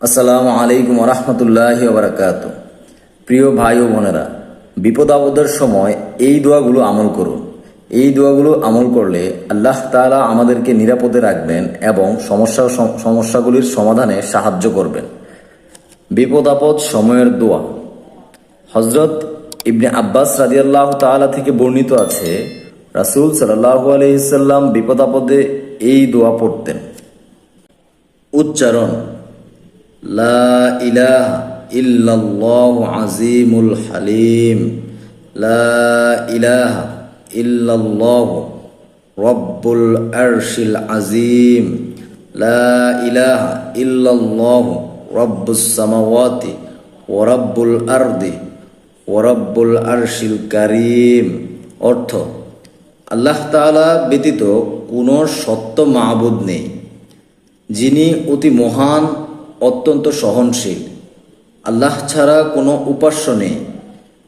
আসসালামু আলাইকুম রহমতুল্লাহি ওবরাকাত। প্রিয় ভাই ও বোনেরা, বিপদ আপদের সময় এই দোয়াগুলো আমল করুন। এই দোয়াগুলো আমল করলে আল্লাহ তাআলা আমাদেরকে নিরাপদে রাখবেন এবং সমস্যাগুলির সমাধানে সাহায্য করবেন। বিপদ আপদ সময়ের দোয়া। হজরত ইবনে আব্বাস রাদিয়াল্লাহু তাআলা থেকে বর্ণিত আছে, রাসূল সাল্লাল্লাহু আলাইহি সাল্লাম বিপদ আপদে এই দোয়া পড়তেন। উচ্চারণ: লা ইলাহা ইল্লাল্লাহু আজিমুল হালিম, লা ইলাহা ইল্লাল্লাহু রব্বুল আরশিল আজিম, লা ইলাহা ইল্লাল্লাহু রব্বুস সামাওয়াতি ওয়া রব্বুল আরদি ওয়া রব্বুল আরশিল কারীম। অর্থ: আল্লাহ তাআলা ব্যতীত কোনো সত্য মাবুদ নেই, যিনি অতি মহান, অত্যন্ত সহনশীল। আল্লাহ ছাড়া কোনো উপাস্য নেই,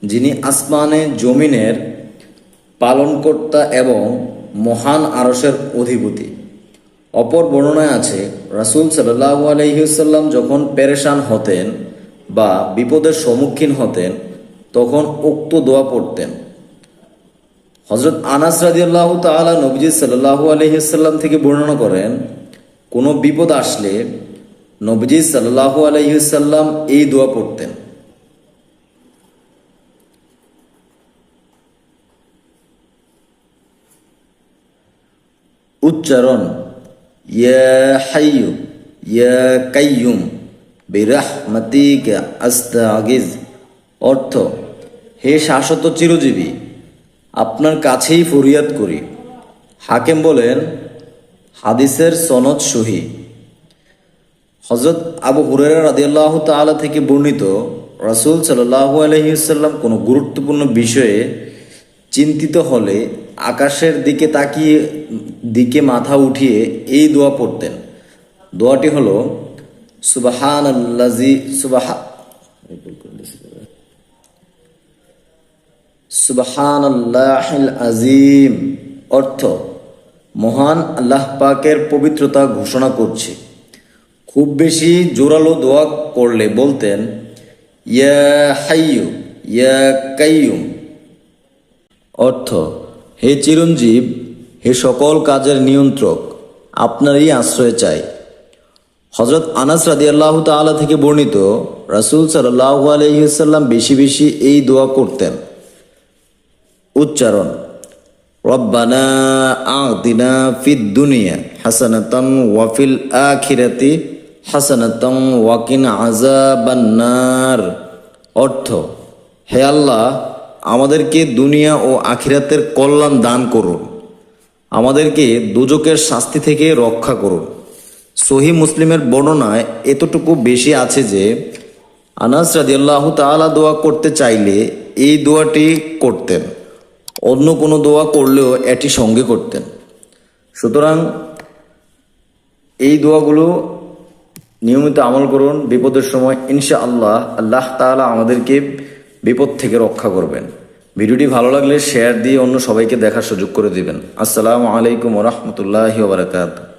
যিনি আসমানে জমিনের পালনকর্তা এবং মহান আরশের অধিপতি। অপর বর্ণনায় আছে, রাসূল সাল্লাল্লাহু আলাইহি ওয়াসাল্লাম যখন পেরেশান হতেন বা বিপদের সম্মুখীন হতেন তখন উক্ত দোয়া পড়তেন। হযরত আনাস রাদিয়াল্লাহু তাআলা নবীজি সাল্লাল্লাহু আলাইহি ওয়াসাল্লাম থেকে বর্ণনা করেন, কোনো বিপদ আসলে নবীজি সাল্লাল্লাহু আলাইহি ওয়াসাল্লাম এই দোয়া পড়তেন। উচ্চারণ: ইয়া হাইয়্যু ইয়া কাইয়্যুম বিরাহমাতিকা আস্তাগিজ। অর্থ: হে শাশ্বত চিরজীবী, আপনার কাছেই ফরিয়াদ করি। হাকিম বলেন, হাদিসের সনদ সহিহ। হযরত আবু হুরায়রা রাদিয়াল্লাহু তাআলা থেকে বর্ণিত, রাসূল সাল্লাল্লাহু আলাইহি ওয়াসাল্লাম কোনো গুরুত্বপূর্ণ বিষয়ে চিন্তিত হলে আকাশের দিকে মাথা উঠিয়ে এই দোয়া পড়তেন। দোয়াটি হলো সুবহানাল্লাহিল আযীম। অর্থ: মহান আল্লাহ পাকের পবিত্রতা ঘোষণা করছি। খুব বেশি জোরালো দোয়া করলে বলতেন, ইয়া হাইয়্যু ইয়া কাইয়্যুম। অর্থ: হে চিরঞ্জীব, হে সকল কাজের নিয়ন্ত্রক, আপনারই আশ্রয় চাই। হযরত আনাস রাদিয়াল্লাহু তাআলা থেকে বর্ণিত, রাসূল সাল্লাল্লাহু আলাইহি ওয়াসাল্লাম বেশি বেশি এই দোয়া করতেন। উচ্চারণ: রব্বানা আতিনা ফিদ দুনিয়া হাসানাতান ওয়া ফিল আখিরাতি হাসানাতান ওয়া কিনা আযাবান নার। অর্থ: হে আল্লাহ, আমাদেরকে দুনিয়া ও আখিরাতের কল্যাণ দান করুন, আমাদেরকে দোজখের শাস্তি থেকে রক্ষা করুন। সহিহ মুসলিমের বর্ণনায় এতটুকু বেশি আছে যে, আনাস রাদিয়াল্লাহু তাআলা দোয়া করতে চাইলে এই দোয়াটি করতেন, অন্য কোনো দোয়া করলেও এটি সঙ্গে করতেন। সুতরাং এই দোয়াগুলো নিয়মিত আমল করুন বিপদের সময়। ইনশাআল্লাহ আল্লাহ তাআলা আমাদেরকে বিপদ থেকে রক্ষা করবেন। ভিডিওটি ভালো লাগলে শেয়ার দিয়ে অন্য সবাইকে দেখার সুযোগ করে দিবেন। আসসালামু আলাইকুম ওয়া রাহমাতুল্লাহি ওয়া বারাকাতুহু।